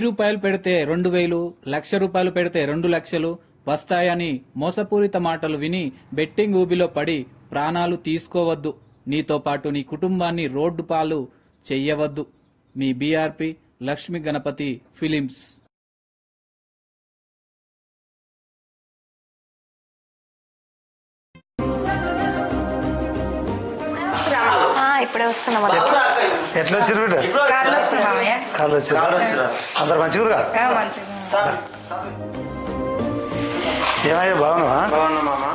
రూపాయలు పెడితే 2000, రూపాయలు పెడితే 2,00,000 వస్తాయని మోసపూరిత మాటలు విని బెట్టింగ్ ఊబిలో పడి ప్రాణాలు తీసుకోవద్దు. నీతో పాటు నీ కుటుంబాన్ని రోడ్డు పాలు చెయ్యవద్దు. మీ బీఆర్పీ లక్ష్మీ గణపతి ఫిలిమ్స్. ఇప్పుడే వస్తున్నాం. ఎట్లా వచ్చారు బిడ్డ? కాళ్ళు వచ్చారు. అందరు మంచిగా ఏమయ్యా బాగున్నావా? బాగున్నా మామ.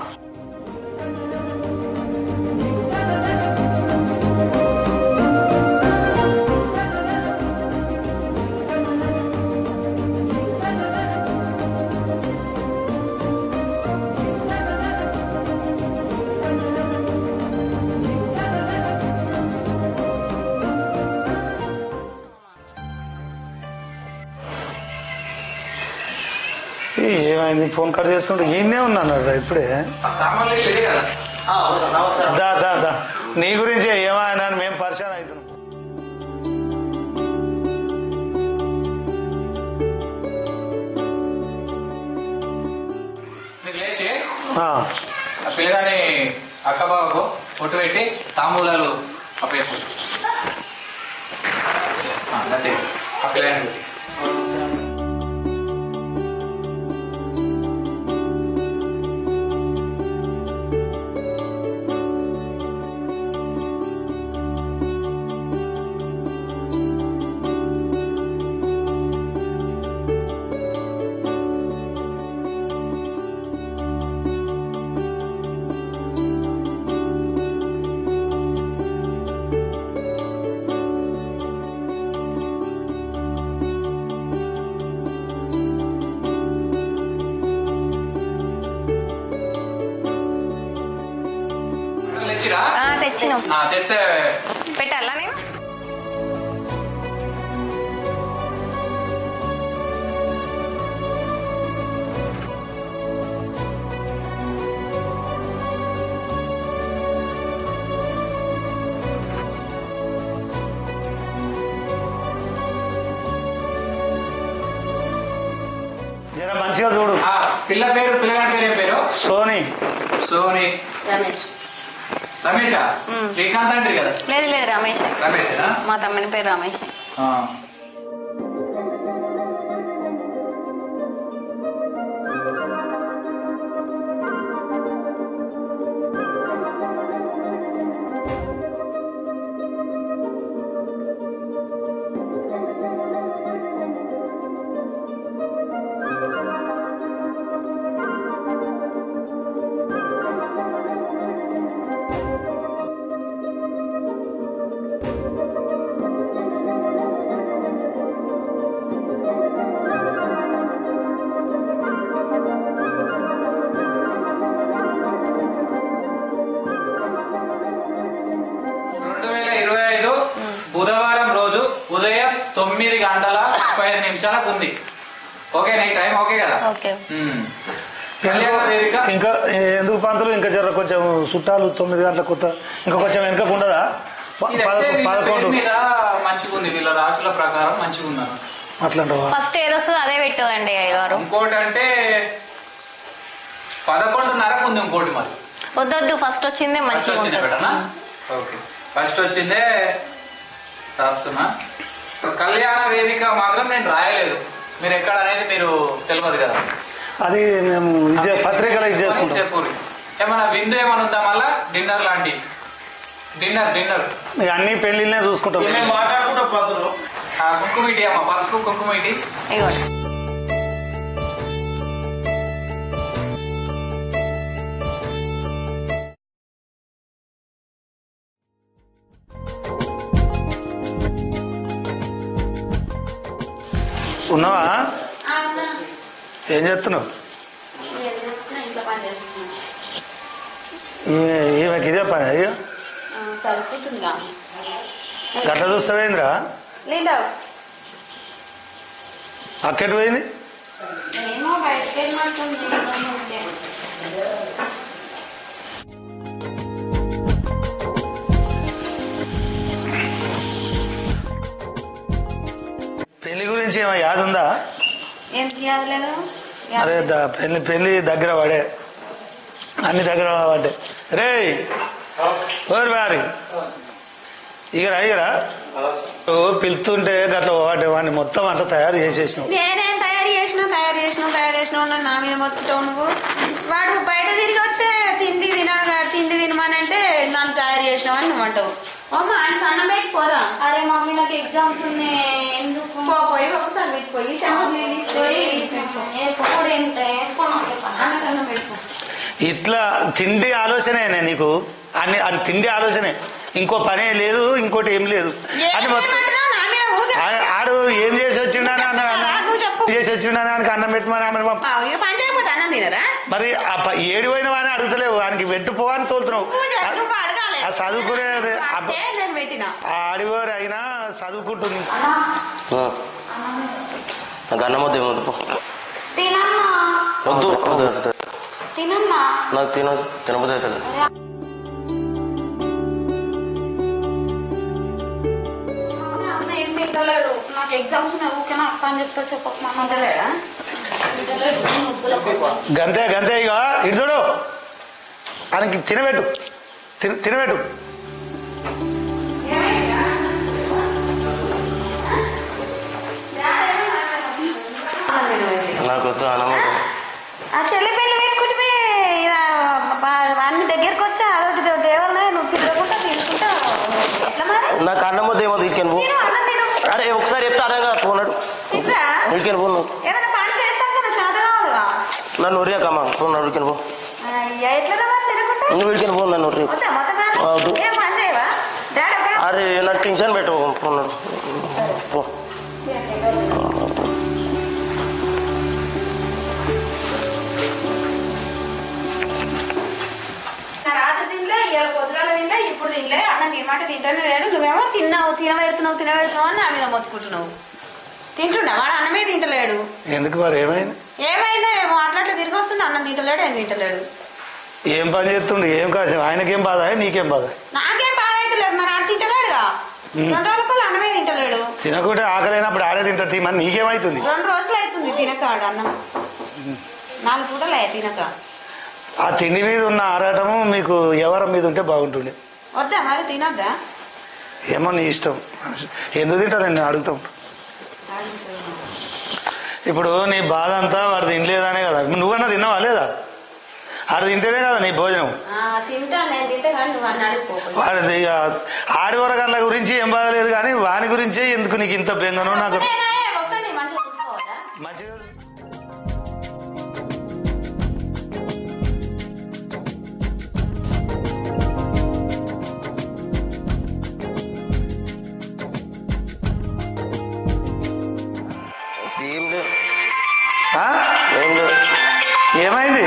ఏమైంది? ఫోన్ కట్ చేస్తుంటే ఈయనే ఉన్నాను ఇప్పుడే. దా దా దా నీ గురించి ఏమైనా మేము పరిచయం అవుతున్నాం. లేచి పిల్లగాని అక్కబాబుకు పొట్టు పెట్టి తాంబూలాలు అప్పేపు ఆ పిల్లగాని. తెస్తే పెట్టాలా నేను? జర మంచిగా చూడు. పిల్లగాని పేరు ఏం పేరు? సోని. సోని. రమేష్. శ్రీకాంత్ అంటే కదా? లేదు లేదు, రమేష్. రమేష్ మా తమ్ముని పేరు రమేష్. బుధవారం రోజు ఉదయం 9:35 ఉంది. ఓకే నీ టైం ఓకే కదా? ఇంకా ఎందుకు పంతులు ఇంకా జర కొంచెం చుట్టాలు 9 గంటల కొత్త ఇంకా కొంచెం వెనక ఉండదా? 11 మీద మంచిగా ఉంది. వీళ్ళ రాశుల ప్రకారం మంచిగా ఉన్నారు. అట్లా ఫస్ట్ ఏదొస్తుందో అదే పెట్టండి అయ్యగారు. ఇంకోటి అంటే 11:30 ఉంది. ఇంకోటి మరి వద్దొద్దు, ఫస్ట్ వచ్చిందే మంచిగా పెట్టనా? ఓకే ఫస్ట్ వచ్చిందే రాస్తున్నా. కళ్యాణ వేదిక మాత్రం నేను రాయలేదు. మీరు ఎక్కడ అనేది మీరు తెలియదు కదా. అది మేము పత్రికలు ఇది చేసుకుంటాం. చెప్పు ఏమన్నా విందు ఏమన్నా ఉందా? మళ్ళా డిన్నర్ లాంటి డిన్నర్ అన్ని పెళ్లినే చూసుకుంటాం. మాట్లాడుకుంటాం. కుంకుమిటి అమ్మ, పసుపు కుంకుమిటి. ఉన్నావా? ఏం చేస్తున్నావు? ఈమెకి ఇదే పని అయ్యో. గట్ల చూస్తావేంద్రా? అక్కడికి పోయింది. పెళ్లి గురించి గురించి ఏమో యాద ఉందా? ఎందుకు యాదలేదు? అరే పెళ్లి దగ్గర పడే, అన్ని దగ్గర పడ్డాయి. రే ఓరు వారి ఇగరా పిలుతుంటే గట్లా వాడే వాడిని మొత్తం అంతా తయారు చేసేసినావు. నేనేం తయారు చేసినావు నా మీద మొత్తుతావు నువ్వు. వాడు బయట తిరిగి వచ్చే తిండి తినమనంటే నన్ను తయారు చేసినావు అని నువ్వు అంటావు. అమ్మ ఆయన అన్నం పెట్టుకోరా. అరే మమ్మీ నాకు ఎగ్జామ్స్ ఉన్నాయి, ఎందుకు పోయి ఒకసారి పెట్టుకోయి అన్నం పెట్టుకో. ఇట్లా తిండి ఆలోచనే నీకు, అన్ని తిండి ఆలోచనే, ఇంకో పనే లేదు, ఇంకోటి ఏం లేదు అని మొత్తం. ఆడు ఏం చేసి వచ్చిండని చేసి వచ్చిండని ఆయనకి అన్నం పెట్టమని అన్నం తినరా? మరి 7 పోయిన వాడిని అడుగుతలేవు, ఆయనకి పెట్టు అని తోలుతున్నావు. ఆ చదువుకునేది ఆడివారు అయినా చదువుకుంటుంది. నాకు అన్నం వద్దు, ఏమొద్దు, వద్దు నాకు తినబోతే అవుతుంది. నాకు ఎగ్జామ్స్ ఊరికేనా అక్క అని చెప్తా చెప్పలేడా? గంతే ఇక ఇటు చూడు, ఆయనకి తినబెట్టు. నాకు వద్దు అన్నం వద్దు. ఆ చెల్లి పెళ్లి వేసుకుంటే అన్ని దగ్గరకు వచ్చా అదొకటి దేవాలనే నువ్వు తిరగకుండా తీసుకుంటా ఎట్లా మరి? నాకు అన్నం వద్దు, ఏమో తీసుకెళ్ళి పో. అరే ఒకసారి చెప్తే అరే పోనాడు ఉడికెళ్ళి పో. నువ్వు ఏమైనా పని చేస్తాను కదా శాత కావాలిగా. నన్ను ఉరియాకమ్మా పోన్నాడు, ఉడికెళ్ళి పో. ఎట్లా తిరగకుండా నువ్వు ఉడికెళ్ళి పో, నన్ను ఉరి. మొత్తం ఏం పని చేయవా? డాడీ అరే నాకు టెన్షన్ పెట్టు, పోన్నాడు పో. రాత్రి తినలే, ఇవాళ పొద్దుగాల తినలే, ఇప్పుడు తినలే. అన్న నీ మాట తింటానే లేడు. నువ్వేమో తినబెడుతున్నావు అని నా మీద మొత్తుకుంటున్నావు. తింటున్నా వాడు అన్నమే తింటలేడు. ఎందుకు మరి ఏమైంది? ఏమైందో అట్లా తిరిగి వస్తుండే, అన్నం తింటలేడు, ఏం తింటలేడు. ఏం పని చేస్తుండే? ఏం కాదు, ఆయనకేం బాధ, నీకేం బాధ? నాకేం బాధ అయితే లేదు, మరి ఆడ తింటలేడుగా. 2 రోజులకు అన్నమే తింటలేడు. తినకుంటే ఆకలినప్పుడు ఆడే తింటాడు. మరి నీకేమైతుంది? 2 రోజులు అవుతుంది తినక ఆడు అన్నం. 4 పూటలే తినక. ఆ తిండి మీద ఉన్న ఆరాటము మీకు ఎవరి మీద ఉంటే బాగుంటుండే. వద్దా మరి తినొద్దా? ఏమో నీ ఇష్టం, ఎందుకు తింటానండి అడుగుతాం. ఇప్పుడు నీ బాధ అంతా వాడు తినలేదనే కదా. నువ్వన్నా తిన్నావా లేదా? ఆడు తింటేనే కదా నీ భోజనం. వాడి ఆడివరగండ్ల గురించి ఏం బాధ లేదు, కానీ వాని గురించే ఎందుకు నీకు ఇంత బెంగను? నాకు మంచిగా ఏమైంది?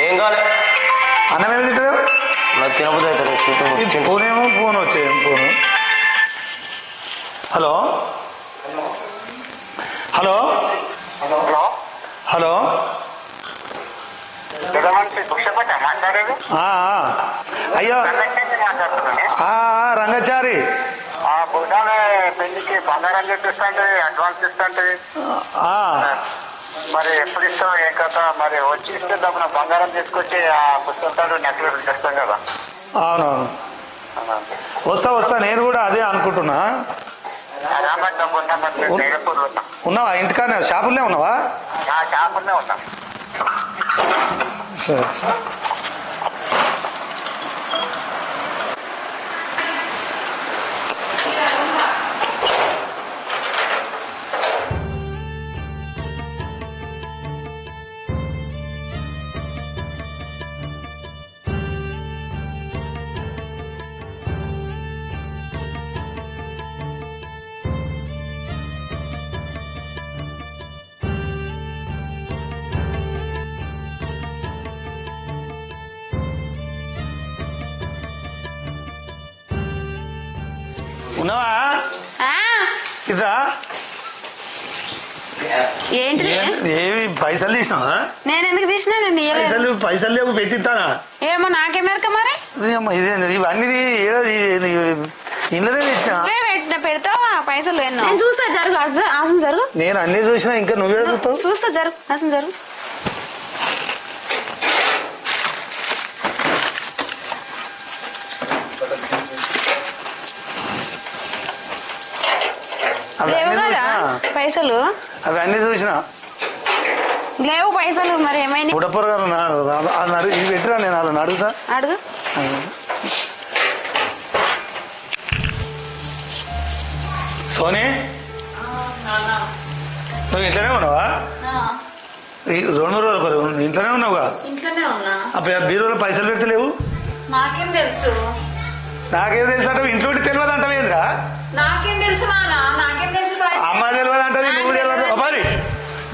ఏం కావాలి? అన్నం ఏది తింటారు? నాకు తినబోతే అవుతుంది. ఫోనేమో ఫోన్ వచ్చేది ఫోను. హలో అయ్యో రంగచారి, పెళ్లికి బంగారం చెప్పిస్తాంటే అడ్వాన్స్ ఇస్తాంటే మరి ఎప్పుడు ఇస్తావు ఏ కథ? మరి వచ్చి ఇస్తే డబ్బున బంగారం తీసుకొచ్చి ఆ పుస్తకాలు నెక్లెస్ తెస్తాం కదా. అవునవును, వస్తా నేను కూడా అదే అనుకుంటున్నా. ఉన్నావా ఇంటికానే? షాపుల్నే ఉన్నావా? షాపుల్నే ఉన్నా. సరే ఉన్నావా? ఇట్రా. ఏంటి ఏమి పైసలు తీసినావా? నేను ఎందుకు తీసినా? పైసలు లేవు పెట్టిస్తానా? ఏమో నాకేమెరక మరి. ఇవన్నీ ఇళ్ళనే పెడతావా పైసలు? నేను చూస్తా జరుగు, ఆ అసలు జరుగు నేను అన్ని చూసినా ఇంకా నువ్వే చూస్తావు. చూస్తా జరుగు అసలు జరుగు. లేవు కదా పైసలు, అవన్నీ చూసినా లేవు పైసలు. మరి ఏమైనా ఉడపొరగారు ఇది పెట్టిరా, నేను వాళ్ళని అడుగుతా. అడుగు. సోనీ నువ్వు ఇంట్లోనే ఉన్నావా? ఈ 2-3 రోజులు ఇంట్లోనే ఉన్నావుగా? ఇంట్లోనే ఉన్నా. బీరోలో పైసలు పెడతలేవు. నాకేం తెలుసు? నాకేం తెలుసు అంటే ఇంట్లో తెలియదు అంటవేంద్రా? నాకేం తెలుసు నాన్న, నాకేం తెలుసు? అమ్మ తెలియదు అంటది, నువ్వు తెలియదు. మరి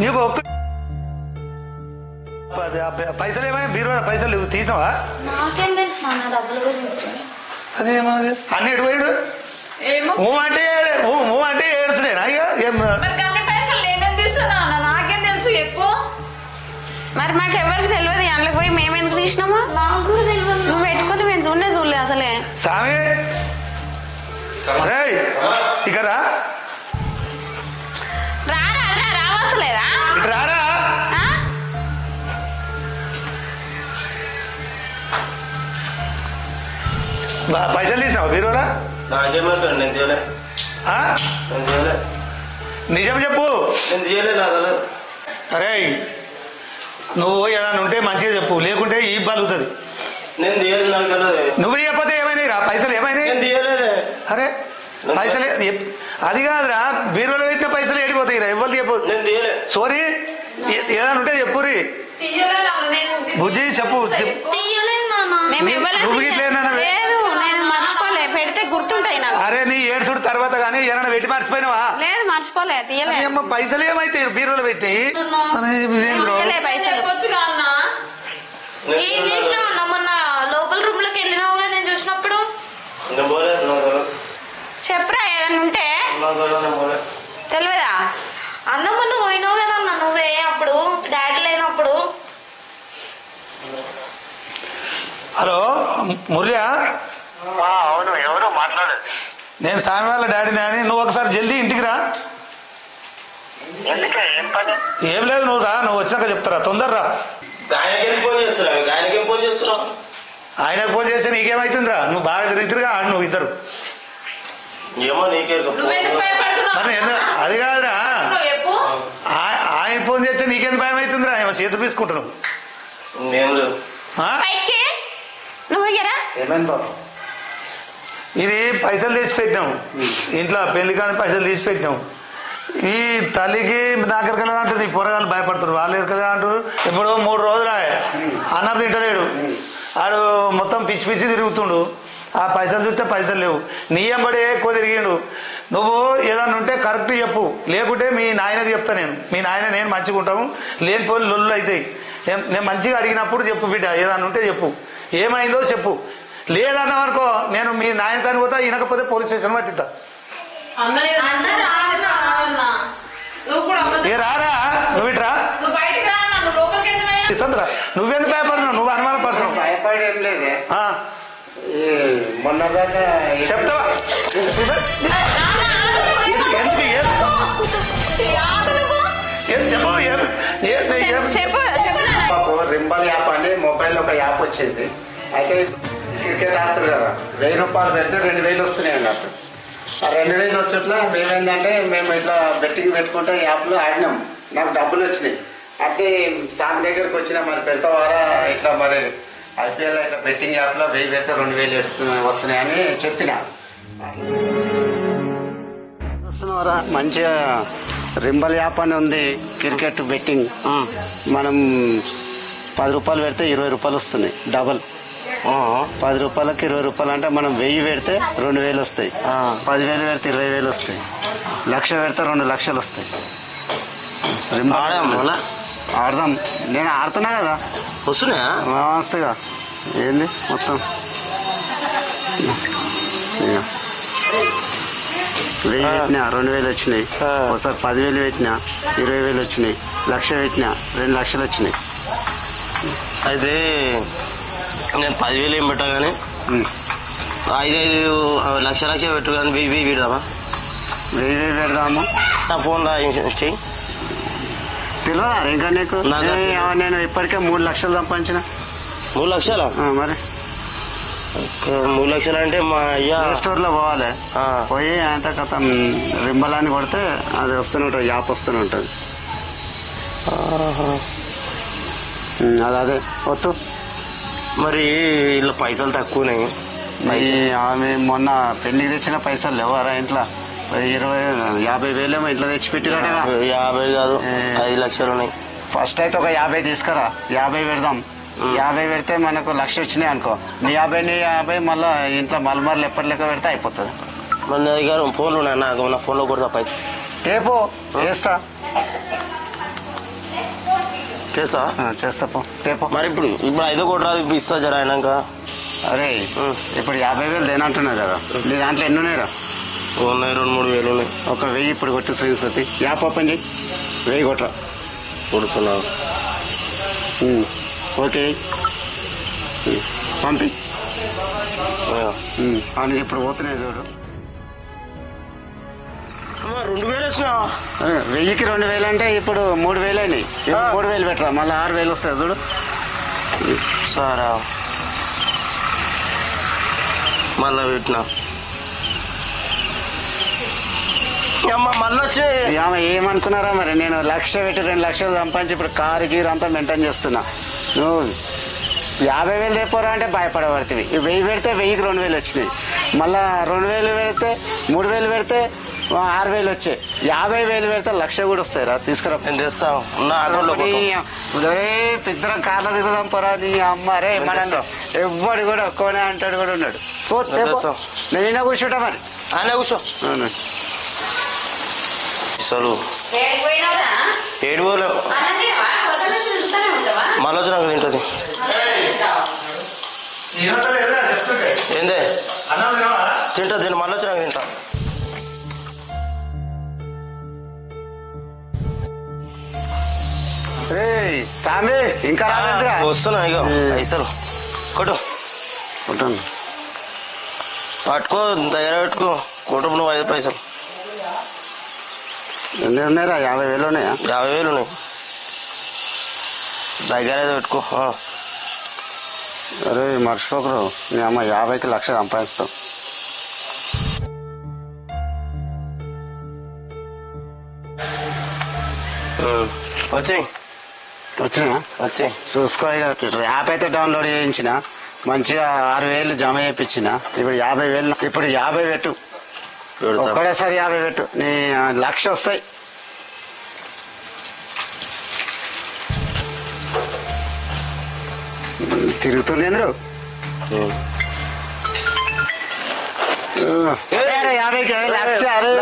నీకు ఒక్క పైసలు ఏమైనా బీరువా పైసలు తీసినావా? నాకేం తెలుసు నాన్న డబ్బుల గురించి. అదేమది అన్ని ఎటు పోయాడు? అంటే ఏడుచుడేనా? పైసలు నేనేం తీస్తున్నా నాకేం తెలుసు చెప్పు. మరి మాకు ఎవరికి తెలియదు, అందులోకి పోయి మేము ఎందుకు తీసినామా? నాకు కూడా తెలియదు. నువ్వు పెట్టుకుంటే మేము చూడలే అసలే. సామి ఇక్కడ రావస్తలేదా? ఇటు రారా. పైసలు తీసినావా బీరువా? నాకేమవుతుంది, నేను తీయలే. నిజం చెప్పు. నేను తీయలే, నాకు అరే నువ్వు ఏదైనా ఉంటే మంచిగా చెప్పు, లేకుంటే ఈ బలుగుతుంది. నేను తీయలేదు, నాకు తెలియదు. నువ్వు చెప్పతే ఏమైనా రా పైసలు ఏమైనా? నేను తీయలేదే. అరే పైసలు అది కాదురా, బీరువాలో పెట్టిన పైసలు ఏడిపోతాయి రా, ఎవరు చెప్పు. నేను తీయలే. సోరీ ఏదైనా ఉంటే చెప్పురి. బుజ్జి చెప్పు. నువ్వు ఇట్లేనా? నేను మర్చిపోలే, పెడితే గుర్తుంటాయి నాకు. అరే నీ ఏడుచుడు తర్వాత కానీ ఏమైనా పెట్టి మర్చిపోయినావా? లేదు మర్చిపోలే, తీయలే. పైసలు ఏమైతే బీరువాలో పెట్టి పైసలు మొన్న లోపల రూమ్ లోకి వెళ్ళినావు కదా నేను చూసినప్పుడు. చెప్పరా ఏదన్నా ఉంటే. తెలియదా? అన్న మొన్న పోయినావు కదా అన్న నువ్వే అప్పుడు డాడీ లేనప్పుడు. హలో మురళియా? అవును, ఎవరు మాట్లాడేది? నేను సామి వాళ్ళ డాడీని అని. నువ్వు ఒకసారి జల్దీ ఇంటికి రా. ఎందుకే, ఏం పని? ఏం లేదు, నువ్వు రా, నువ్వు వచ్చినాక చెప్తారా, తొందరరా. ఆయనకేం ఫోన్ చేస్తున్నావు? ఆయనకేం ఫోన్ చేస్తున్నావు? ఆయనకు ఫోన్ చేస్తే నీకేమైతుందిరా? నువ్వు బాగా తిరుగుతురుగా ఆడు నువ్వు ఇద్దరు. ఏమో నీకే. మరి అది కాదురా, ఆయన ఫోన్ చేస్తే నీకెందుకు భయం అవుతుందిరా? ఏమో చేతులు తీసుకుంటున్నావు. ఏమైంది బాబు? ఇది పైసలు తీసి పెట్టినాం ఇంట్లో, పెళ్లి కానీ పైసలు తీసి పెట్టినాం. ఈ తల్లికి నాకు ఎరకలేదా అంటుంది, ఈ పొరగాళ్ళు భయపడుతున్నారు, వాళ్ళు ఎరకలేదా అంటారు. ఇప్పుడు 3 రోజులు అన్నం తింటలేడు, ఆడు మొత్తం పిచ్చి పిచ్చి తిరుగుతుండు. ఆ పైసలు చూస్తే పైసలు లేవు, నీ ఎంబడి ఎక్కువ తిరిగిండు. నువ్వు ఏదన్నా ఉంటే కరెక్ట్ చెప్పు, లేకుంటే మీ నాయనకు చెప్తా నేను. మీ నాయన నేను మంచిగా ఉంటాము, లేనిపోయి లొల్లు అవుతాయి. నేను మంచిగా అడిగినప్పుడు చెప్పు బిడ్డ, ఏదన్నా ఉంటే చెప్పు, ఏమైందో చెప్పు. లేదన్నావనుకో నేను మీ నాయన తను పోతా, వినకపోతే పోలీస్ స్టేషన్ పట్టిస్తా. ఏ రారా, నువ్వు ఇట్రా. నువ్వెందుకు భయపడుతున్నావు? నువ్వు అనుమానం పడుతున్నావు. భయపడి ఏం లేదే, మొన్న దాకా చెప్తావా? రింబల్ యాప్ అని మొబైల్ ఒక యాప్ వచ్చింది. అయితే క్రికెట్ ఆడుతారు కదా, 1000 రూపాయలు పెడితే 2000 వస్తున్నాయి అన్నట్టు. ఆ 2000 వచ్చేట్లా మేమేంటంటే మేము ఇట్లా బెట్టింగ్ పెట్టుకుంటే యాప్లో ఆడినాం, నాకు డబ్బులు వచ్చినాయి. అంటే సార్ దగ్గరకు వచ్చినా మరి పెడతావారా ఇట్లా, మరి ఐపీఎల్ ఇట్లా బెట్టింగ్ యాప్లో 1000 పెడితే 2000 వస్తున్నాయని చెప్పిన. వస్తున్నారా మంచిగా రింబల్ యాప్ అని ఉంది, క్రికెట్ బెట్టింగ్. మనం 10 రూపాయలు పెడితే 20 రూపాయలు వస్తున్నాయి డబల్. 10 రూపాయలకి 20 రూపాయలు అంటే మనం 1000 పెడితే 2000 వస్తాయి, 10,000 పెడితే 20,000 వస్తాయి, 1,00,000 పెడితే 2 లక్షలు వస్తాయి. ఆడదాం, నేను ఆడుతున్నా కదా, వస్తున్నాయా? వస్తాయిగా. ఏంది మొత్తం 1000 పెట్టినా 2000 వచ్చినాయి, ఒకసారి 10,000 పెట్టినా 20,000 వచ్చినాయి, 1,00,000 పెట్టినా 2 లక్షలు వచ్చినాయి. అయితే నేను 10,000 ఏం పెట్టా కానీ 5 లక్ష పెట్టు కానీ 1000 పెడదామా? 1000 పెడదాము. నా ఫోన్ చెయ్యి. తెలియదా ఇంకా నీకు? నాకు నేను ఇప్పటికే 3 లక్షలు సంపాదించిన. 3 లక్షలా? మరి 3 లక్షలు అంటే మా అయ్యా స్టోర్ లో పోవాలి. పోయి అంటే కథ రింబలాన్ని కొడితే అది వస్తూనే ఉంటుంది, యాప్ వస్తూనే ఉంటుంది. అదే వద్దు. మరి ఇలా పైసలు తక్కువనాయి. ఆమె మొన్న పెళ్లికి తెచ్చిన పైసలు లేవారా ఇంట్లో? 50,000 ఏమో ఇంట్లో తెచ్చిపెట్టిరట. 50 కాదు 5 లక్షలు ఉన్నాయి. ఫస్ట్ అయితే ఒక 50 తీసుకురా, 50 పెడదాం. 50 పెడితే మనకు 1,00,000 వచ్చినాయి అనుకో. నీ 50 మళ్ళీ ఇంట్లో మలమర్లు ఎప్పటి లెక్క పెడితే అయిపోతుంది. మన దగ్గర ఫోన్లు ఉన్నాయి, నాకు నా ఫోన్లో కొడతా పైసలు. టేపో చేస్తా చేస్తా పో టేపో. మరి ఇప్పుడు 5 కోటి రాదు, ఇప్పుడు ఇస్తా జర అయినాక. అరే ఇప్పుడు 50,000 దేనంటున్నావు కదా, నీ దాంట్లో ఎన్ని ఉన్నాయిరా? ఉన్నాయి 2-3 వేలు ఉన్నాయి. ఒక 1000 ఇప్పుడు కొట్టి శ్రీసతి యాప్ ఓపెన్ చేయి, 1000 కొట్టరా. కొడుతున్నా. ఓకే పంపి. అని ఇప్పుడు పోతున్నాయి చూడు. 2,000 వచ్చినా? 1000కి 2,000 అంటే ఇప్పుడు 3,000 అయినాయి. 3,000 పెట్టరా, మళ్ళీ 6,000 వస్తాయి చూడు. సారా మళ్ళా పెట్టినా మళ్ళీ వచ్చి ఆమె ఏమనుకున్నారా మరి? నేను 1,00,000 పెట్టి 2 లక్షలు సంపాదించి ఇప్పుడు కారు గీరు అంతా మెయింటైన్ చేస్తున్నా. నువ్వు 50,000 తెపోరా అంటే భయపడబడుతుంది. 1000 పెడితే 1000కి 2,000 వచ్చినాయి. మళ్ళా 2,000 పెడితే 3,000 పెడితే 6,000 వచ్చాయి. 50,000 పెడితే 1,00,000 కూడా వస్తాయిరా. తీసుకురా. నేను తెస్తాను నా అకౌంట్లో. ఇద్దరం కార్లో దిగుదాం పోరా. నీ అమ్మ రే మన ఎవ్వడు కూడా ఒక్కనే అంటాడు కూడా ఉన్నాడు. నేను అయినా కూర్చుంటా మరి. ఆయన కూర్చో. అసలు 7 వేలు మళ్ళీ వచ్చినాక తింటుంది. ఏందే తింటుంది, తింటా మళ్ళీ వచ్చినాక తింటా. సామి ఇంకా రాలేదురా? వస్తున్నా ఇక పైసలు కొట్టు. ఉంటాను పట్టుకో, దగ్గర పెట్టుకో. కొట్టు నువ్వు 5 పైసలు. ఎన్ని ఉన్నాయిరా? 50,000 ఉన్నాయా? 50,000 ఉన్నాయి. దగ్గర అయితే పెట్టుకో. అరే మర్చిపోకరు, నీ అమ్మ 50కి 1,00,000 సంపాదిస్తావు. వచ్చినా చూసుకో. యాప్ అయితే డౌన్లోడ్ చేయించిన, మంచిగా 6,000 జమ చేయించిన. ఇప్పుడు 50,000. ఇప్పుడు 50 పెట్టు, ఒక్కడేసారి 50 పెట్టు, నీ 1,00,000 వస్తాయి. తిరుగుతుందేంద్రు 50కి 1,00,000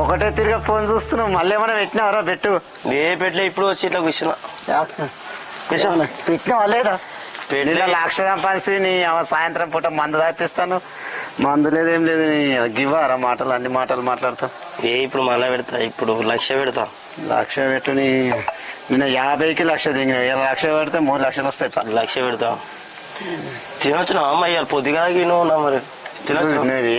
ఒకటే తిరిగి ఫోన్ చూస్తున్నావు. మళ్ళీ ఏమైనా పెట్టినావరా? పెట్టు. పెట్టలే, ఇప్పుడు వచ్చి ఇట్లా కూర్చున్నా. పెట్టినావా లేదా? 1,00,000 సంపాదించి నీ సాయంత్రం పూట మందు తాపిస్తాను. మందు లేదేం లేదు. గివ్వారా మాటలు? అన్ని మాటలు మాట్లాడతావు. ఇప్పుడు మళ్ళా పెడతా. ఇప్పుడు 1,00,000 పెడతా. 1,00,000 పెట్టు. నిన్న 50కి 1,00,000 దిగిన. 1,00,000 పెడితే 3 లక్షలు వస్తాయి. 1,00,000 పెడతా. తినొచ్చునా అమ్మ? ఇవాళ పొద్దుగా తిన్నా మరి.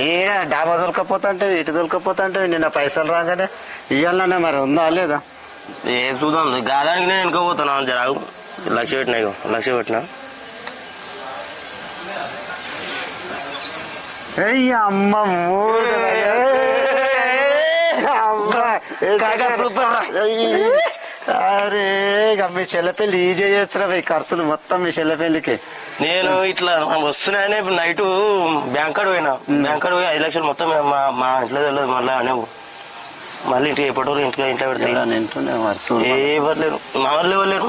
ఏడా డాబా దొరకపోతా అంటే ఇటు దొరకపోతా అంటే నిన్న పైసలు రాగానే ఇవ్వాలన్నా మరి ఉందా లేదా? చూద్దాం. గాదానికి నేను వెనుకపోతాను. జరాగు 1,00,000 పెట్టినా. 1,00,000 పెట్టినా. అమ్మ సూపర్. అరే ఇక మీ చెల్లెపల్లి ఈ చేయొచ్చురా ఖర్చులు మొత్తం మీ చెల్లెపల్లికి. నేను ఇట్లా వస్తున్నాయని నైట్ బ్యాంక్ కార్డు పోయినా. బ్యాంక్ కార్డు పోయి 5 లక్షలు మొత్తం మా ఇంట్లో తెలియదు. మళ్ళీ ఇంటికి ఎప్పటి ఇంట్లో పెడతాయి. ఎవరు లేరు, మా వాళ్ళు ఎవరు లేరు.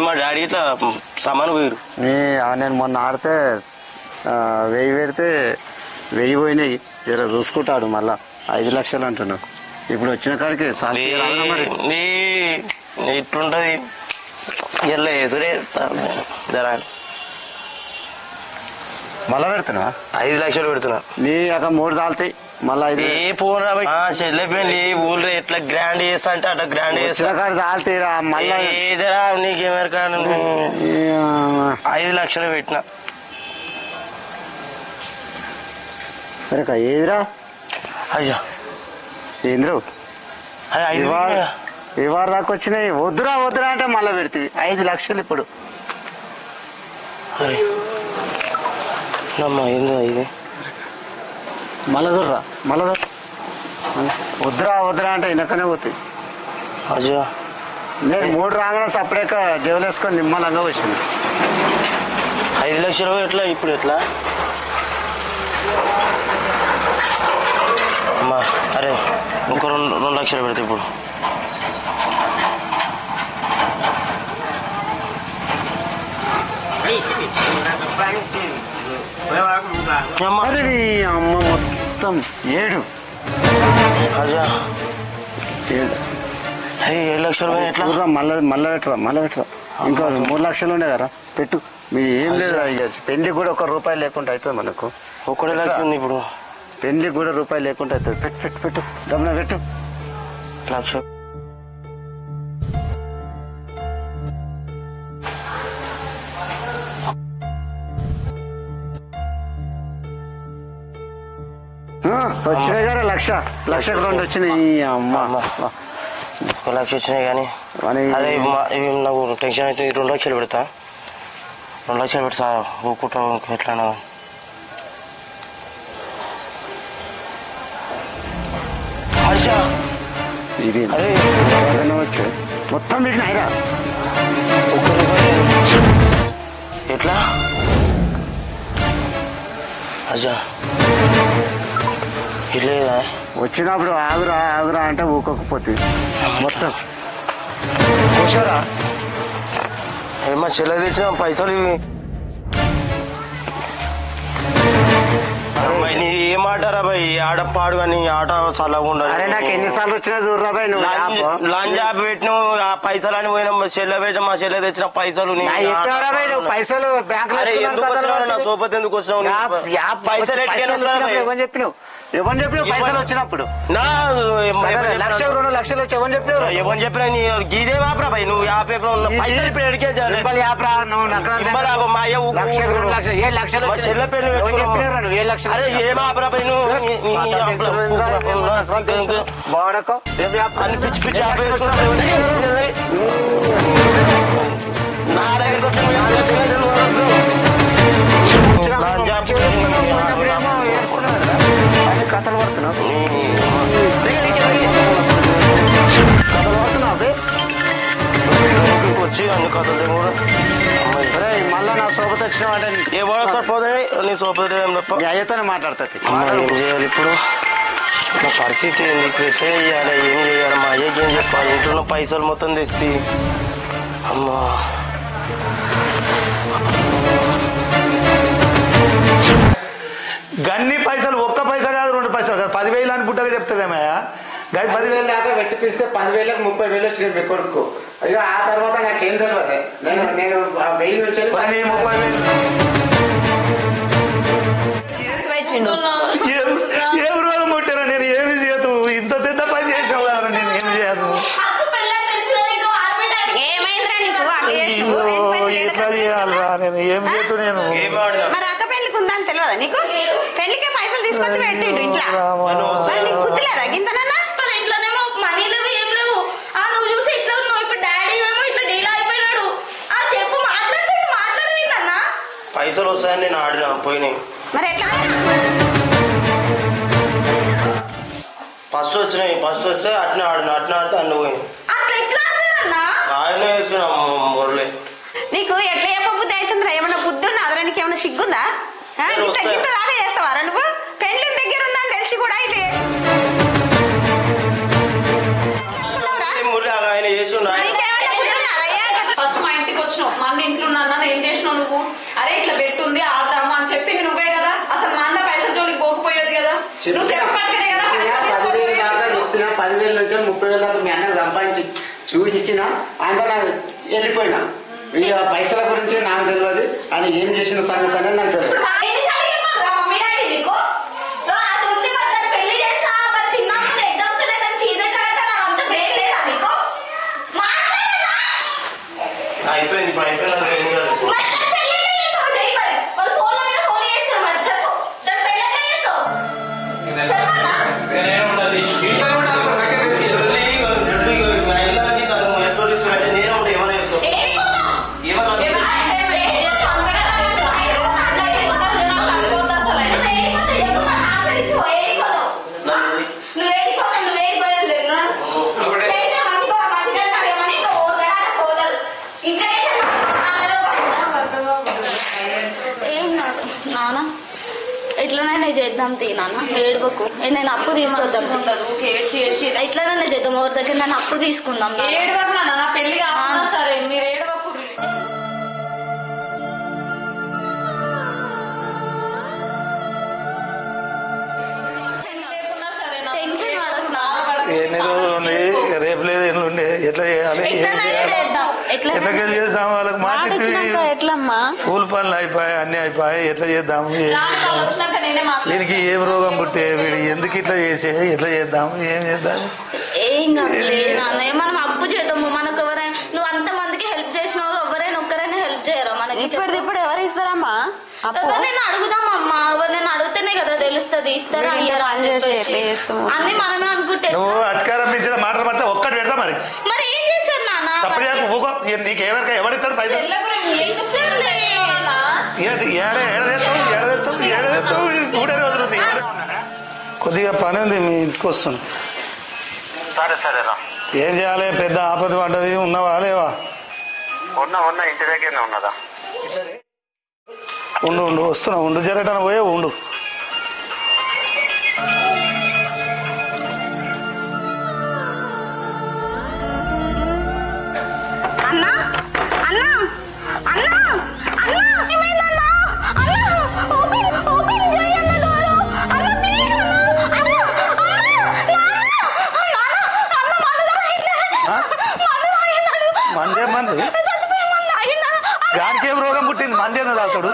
మా డాడీ ఇట్లా సామాను పోయారు. నేను మొన్న ఆడితే 1000 పెడితే 1000 పోయినాయి. జర చూసుకుంటాడు. మళ్ళా 5 లక్షలు అంటున్నావు. ఇప్పుడు వచ్చిన కాడికి ఇట్లుంటది. సురే జరా మళ్ళా పెడుతున్నా. 5 లక్షలు పెడుతున్నా. నీ ఒక 3 చాలుతాయి. మళ్ళా ఏ పోరా చెల్లె పెళ్లి ఊళ్ళో ఎట్లా గ్రాండ్ చేస్తా అంటే అట్లా గ్రాండ్ చేస్తా చాలుతీరా మళ్ళా ఏదరా నీకేమెరకా 5 లక్షలు పెట్టిన ఏదిరా అయ్యా ఏంద్రు అది 5 ఏ వారు దాకా వచ్చినాయి వద్దురా అంటే మళ్ళా పెడితే 5 లక్షలు ఇప్పుడు అమ్మా ఏందో ఇది మళ్ళా వద్దురా అంటే వెనకనే పోతాయి అయ్యా నేను 3 రాగానే సపరేట్గా జేబులేసుకొని నిమ్మలంగా వచ్చింది 5 లక్షలు ఎట్లా ఇప్పుడు ఎట్లా అమ్మా అరే ఇంకో 2 లక్షలు పెడతా ఇప్పుడు అరే నీ అమ్మ మొత్తం 7 అయ్యా 7 లక్షలు ఎట్లా మళ్ళా పెట్టరా ఇంకా 3 లక్షలు ఉండే కదా పెట్టు మీ ఏం లేదు పెళ్లి కూడా 1 రూపాయి లేకుండా అవుతుంది మనకు 1 లక్ష ఉంది ఇప్పుడు పెళ్లికి కూడా రూపాయి లేకుండా అవుతుంది పెట్టు దమ్మున పెట్టు లక్ష వచ్చినాయి కదా లక్షకు 2 వచ్చినాయి అమ్మ 1 లక్ష వచ్చినాయి కానీ అదే ఇవి నాకు టెన్షన్ అయితే 2 లక్షలు పెడతా 2 లక్షలు పెడతా ఊకుంటా ఎట్లా హర్ష ఇది అరే వచ్చు మొత్తం పెట్టినాయిరా 1 రూపాయి ఎట్లా అచ్చా ఇట్లేదా వచ్చినప్పుడు ఆగురా అంటే ఊకోకపోతుంది మొత్తం కూర్చోరా ఏమో చెల్ల తెచ్చిన పైసలు ఇవి నీ ఏం ఆటరా బాయ్ ఆడపాడు కానీ ఆట చల్లకుండా అరే నాకు ఎన్నిసార్లు వచ్చినా చూడరా బాయ్ నువ్వు లంచ్ ఆపి పెట్టిన ఆ పైసలు అని పోయినా చెల్లె పెట్టిన మా చెల్లె తెచ్చిన పైసలు పైసలు బ్యాంక్ నా సోపతి ఎందుకు వచ్చినావు పైసలు ఎవరు చెప్పినావు పైసలు వచ్చినప్పుడు లక్ష 2 లక్షలు వచ్చి ఎవరు చెప్పినావు ఎవరు చెప్పినా గీదే వాపరా బాయ్ నువ్వు యాభై పైసలు ఇప్పుడు ఎడికే చెల్లె పెళ్లి నువ్వు 7 లక్షలు అరే ఏం ఆపరా బాయ్ నువ్వు బాడకో అన్ని పిచ్చి పిచ్చి ఆపే నా దగ్గరికి కథలు పడుతున్నావు వచ్చి అన్ని కథలు కూడా మళ్ళా నా సోపతి వచ్చినావు అంటే ఏ వాడు పోదే నీ సోపతి తప్ప అయ్యతోనే మాట్లాడుతుంది ఏం చేయాలి ఇప్పుడు నా పరిస్థితి నీకు ఎట్లా చేయాలి ఏం చేయాలి మా అయ్యకి ఏం చెప్పాలి ఇంట్లో పైసలు మొత్తం తెచ్చి అమ్మా గన్ని పైసలు 1 పైసా కాదు 2 పైసలు కాదు 10,000 అని పుట్టగా చెప్తావేమయ్యా 10,000 దాకా పెట్టిపిస్తే 10,000కు 30,000 వచ్చినాయి మీ కొడుకు అయ్యో ఆ తర్వాత నాకేం తెలియదు నేను 1000 నుంచి 30,000 ఏం రోజు ముట్టారా నేను ఏమి చేయదు ఇంత పెద్ద పని చేసావు కదా నేను ఏం చేయను ఎట్లా చేయాలరా నేను ఏం చేతు నేను మరి అక్క పెళ్లికి ఉందని తెలియదా నీకు పెళ్లికే పైసలు తీసుకొచ్చి పెట్టిండు ఇంట్లో నీకు బుద్ధి లేదా గింతనన్నా ఇంట్లోనేమో మనీ లేవు ఏం లేవు నువ్వు చూసి ఇట్లా ఉన్నావు ఇప్పుడు డాడీ ఏమో ఇట్లా డీల్ అయిపోయినాడు చెప్పు మాట్లాడేదన్నా పైసలు వస్తాయని నేను ఆడినా పోయినాయి మరి ఎట్లా ఫస్ట్ వచ్చినాయి ఫస్ట్ వస్తే అట్నే ఆడినా అట్నే ఆడితే అన్ని పోయినాయి అట్లా ఎట్లా ఆడినా ఆయన వేసిన మురళి నీకు ఎట్లా చెప్పబుద్ధి అవుతుందిరా ఏమన్నా బుద్ధి ఉందా అదరానికి ఏమన్నా సిగ్గుందా ఇంత దాకా చేస్తావారా నువ్వు పెళ్లి దగ్గర ఉందా అని తెలిసి కూడా అయితే మురళి ఆయన చేసి ఫస్ట్ మా ఇంటికి వచ్చినావు మా అన్న ఇంట్లో ఉన్నా ఏం చేసినావు నువ్వు అరే ఇట్లా పెట్టుంది ఆడదామా అని చెప్పింది నువ్వే కదా అసలు మా అన్న పైసలు జోలికి పోకపోయేది కదా నువ్వు చెప్పట్లే కదా 10,000 దాకా చెప్పిన 10,000 నుంచి 30,000 దాకా మీ అన్న సంపాదించి చూపించిన అంతా నాకు వెళ్ళిపోయినా ఇక పైసల గురించి నాకు తెలియదు అని ఏం చేసిన సంగతి అనేది నాకు తెలియదు పెళ్లి ఏం కాదు నాన్న, ఎట్లనైనా చేద్దాం తీ నాన్న, ఏడువకు. నేను అప్పు తీసుకొద్దాం, ఎట్లనైనా చేద్దాం. ఎవరి దగ్గర నేను అప్పు తీసుకుందాం. ఏడవకు నాన్న, పెళ్లి కావాలన్నా సరే మీరు ఏడవకు. టెన్షన్ పడకు ఎన్ని రోజులు ఉండి రేపు లేదు ఎల్లుండి ఎట్లా చేయాలి, ఎట్లకెళ్ళి చేద్దాం, వాళ్ళకి మాట ఎట్లమ్మా పూల పనులు అయిపోయాయి, అన్ని అయిపోయాయి, ఎట్లా చేద్దాం, దీనికి ఏం రోగం పుట్టే, వీడు ఎందుకు ఇట్లా చేసే, ఎట్లా చేద్దాం, ఏం చేద్దాం. ఏం కాదు మనం అప్పు చేద్దాము. మనకు ఎవరైనా నువ్వు అంత మందికి హెల్ప్ చేసినావు, ఎవరైనా ఒక్కరైనా హెల్ప్ చేయరా మనకి? ఇప్పుడు ఎవరు ఇస్తారమ్మా? ఎవరినైనా అడుగుదామమ్మా, ఎవరినైనా అడిగితేనే కదా తెలుస్తుంది ఇస్తారా అన్ని మనమే అనుకుంటే. నువ్వు అధికారం ఇచ్చిన మాటలు పడితే ఒక్కటి పెడతా మరి ఏం చేస్తారు నాన్న? సపరేట్ ఊకో, నీకు ఎవరిస్తాడు పైసలు? కొద్దిగా పని ఉంది, మీ ఇంటికి వస్తుంది. సరే సరేరా. ఏం చేయాలి, పెద్ద ఆపద పడ్డది, ఉన్నవా లేవా? ఉన్నా ఇంటి దగ్గరనే ఉన్నదా? ఉండు వస్తున్నా, ఉండు జరగటానికి పోయే ఉండు. అన్నా అన్నా అన్నా అన్నా ఏమైందన్నా? అన్నా ఓపెన్ చేయండి డోరు. అన్నా ప్లీజ్ అన్నా. మందే మంది గానికేం రోగం పుట్టింది, మందేనా తాగుతాడు?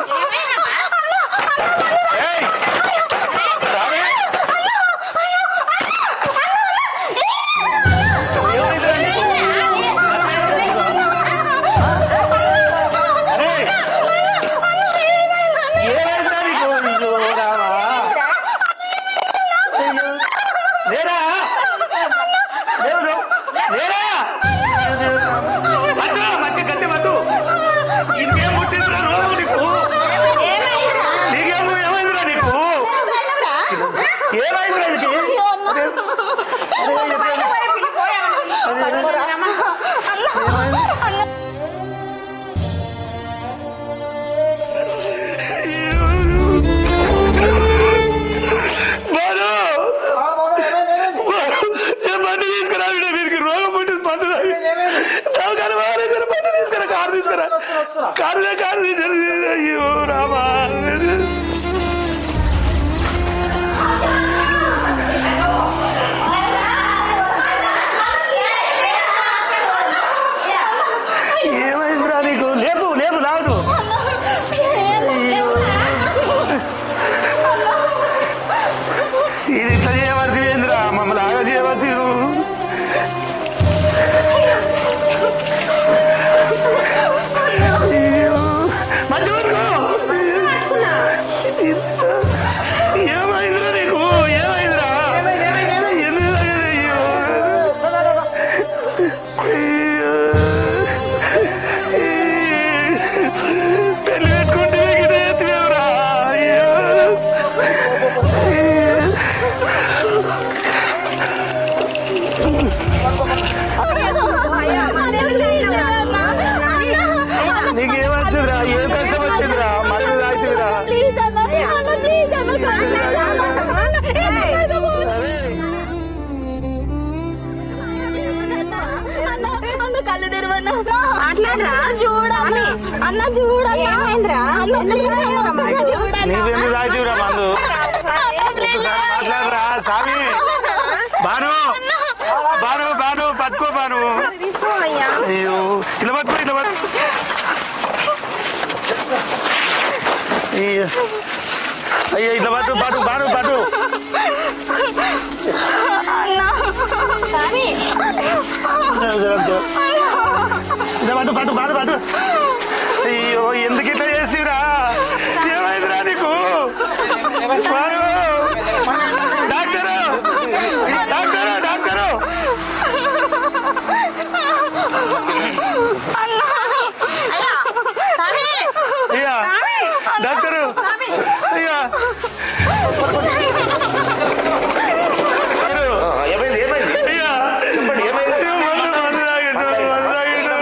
అయ్యో రామా, ఏమైందిరా నీకు? లేపు లేపు లాడు. ఇది ఇట్లా చేయవలసి ఏందిరా, మమ్మల్ని ఆగా చేయవలసి. ఏమైందిరా నీకు? ఏమైందిరా? పెళ్లి పెట్టుకుంటే ఎత్తురా. నీకేమొచ్చిందిరా? ఏం కష్టం వచ్చిందిరా? మళ్ళీ తాగుతుందిరా. కళ్ళు తెరవన్నా చూడాలి అన్న, చూడాలి. ఏమైందిరా? నీవెందుకు తాగుతురా మందు? మాట్లాడరా స్వామి. బాను బాను బాను పట్టుకో బాను. అయ్యో ఇలా పట్టుకో, ఇలా పట్టు. అయ్యో ఇట్లా పట్టు పట్టు బాను పట్టు. ఇలా పట్టు పట్టు బాను పట్టు. అయ్యో ఎందుకు ఇట్లా చేస్తురా? ఏమైందిరా నీకు? బాను డాక్టరు డాక్టరు డాక్టరు. అయ్యా డాక్టరు, అయ్యా ఏమైంది? ఏమైంది? అయ్యా చెప్పండి, ఏమైంది? మందు తాగిండు, మందు తాగిండు.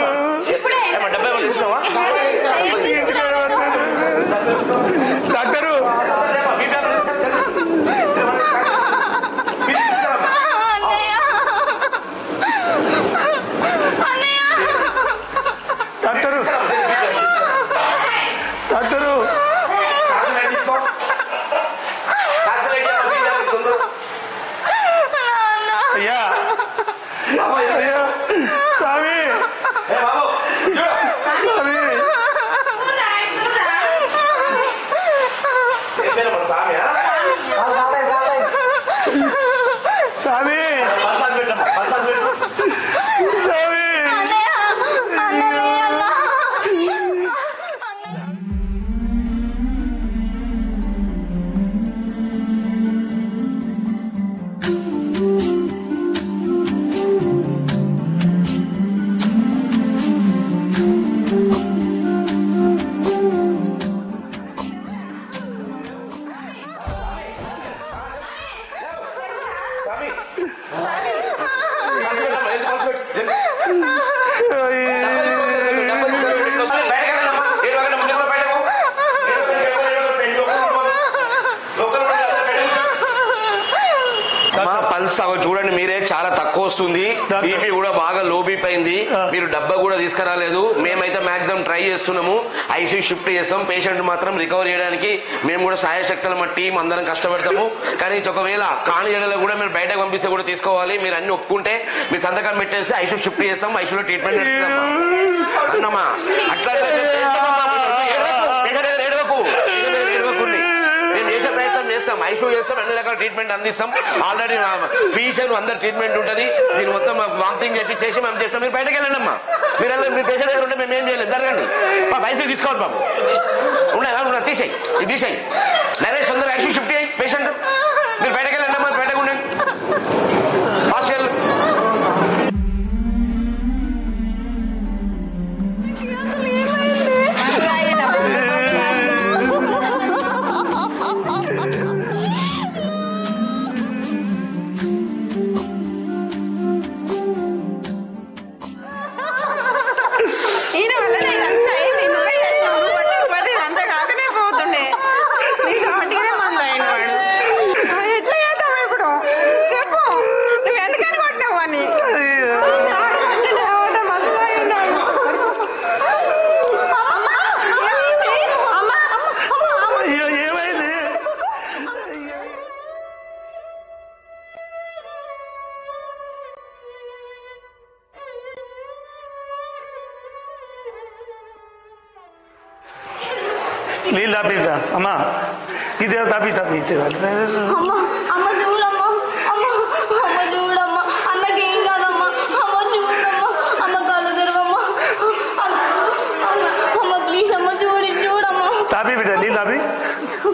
సగం చూడండి మీరే, చాలా తక్కువ వస్తుంది. బీపీ కూడా బాగా లో బీపీ అయింది. మీరు డబ్బా కూడా తీసుకురాలేదు. మేమైతే మాక్సిమం ట్రై చేస్తున్నాము. ఐసీయూ షిఫ్ట్ చేస్తాం. పేషెంట్ మాత్రం రికవర్ చేయడానికి మేము కూడా సాయశక్తుల మా టీం అందరం కష్టపడతాము. కానీ ఒకవేళ కాని ఏడలో కూడా మీరు బయటకు పంపిస్తే కూడా తీసుకోవాలి. మీరు అన్ని ఒప్పుకుంటే మీరు సంతకం పెట్టేసి ఐసీయూ షిఫ్ట్ చేస్తాం. ఐసీయూలో ట్రీట్మెంట్ చేస్తామా అన్నమ్మా. అట్లా మేము చేసే ప్రయత్నం చేస్తాం. ఐసీయూ చేస్తాం, అన్ని రకాల ట్రీట్మెంట్ అందిస్తాం. ఆల్రెడీ ఫీజర్ అందరు ట్రీట్మెంట్ ఉంటుంది. దీని మొత్తం వామిటింగ్ చేసి మేము చేస్తాం. మీరు బయటకు వెళ్ళండి అమ్మా. మీరు పేషెంట్ దగ్గర ఉంటే మేము ఏం చేయలేదు. జరగండి. ఐసీయూ తీసుకోవాలి బాబు. ఉన్నాయి తీసేయి, ఇది తీసేయి. నరేష్ అందరూ ఐసీయూ షిఫ్ట్ అయ్యి పేషెంట్ మీరు బయటకు వెళ్ళండి అమ్మా. బయటకు ఉండండి. హాస్పిటల్ నీళ్ళు తాపిరా అమ్మా. ఇదే తాపి తాపి అమ్మ చూడమ్మా. అమ్మ చూడమ్మా. అన్నకేం కాదమ్మా. అమ్మ చూడమ్మా. అమ్మ కళ్ళు తెరవమ్మా. అమ్మ ప్లీజ్ అమ్మ చూడమ్మా. తాపి బిడ్డ నీళ్ళు తాపి.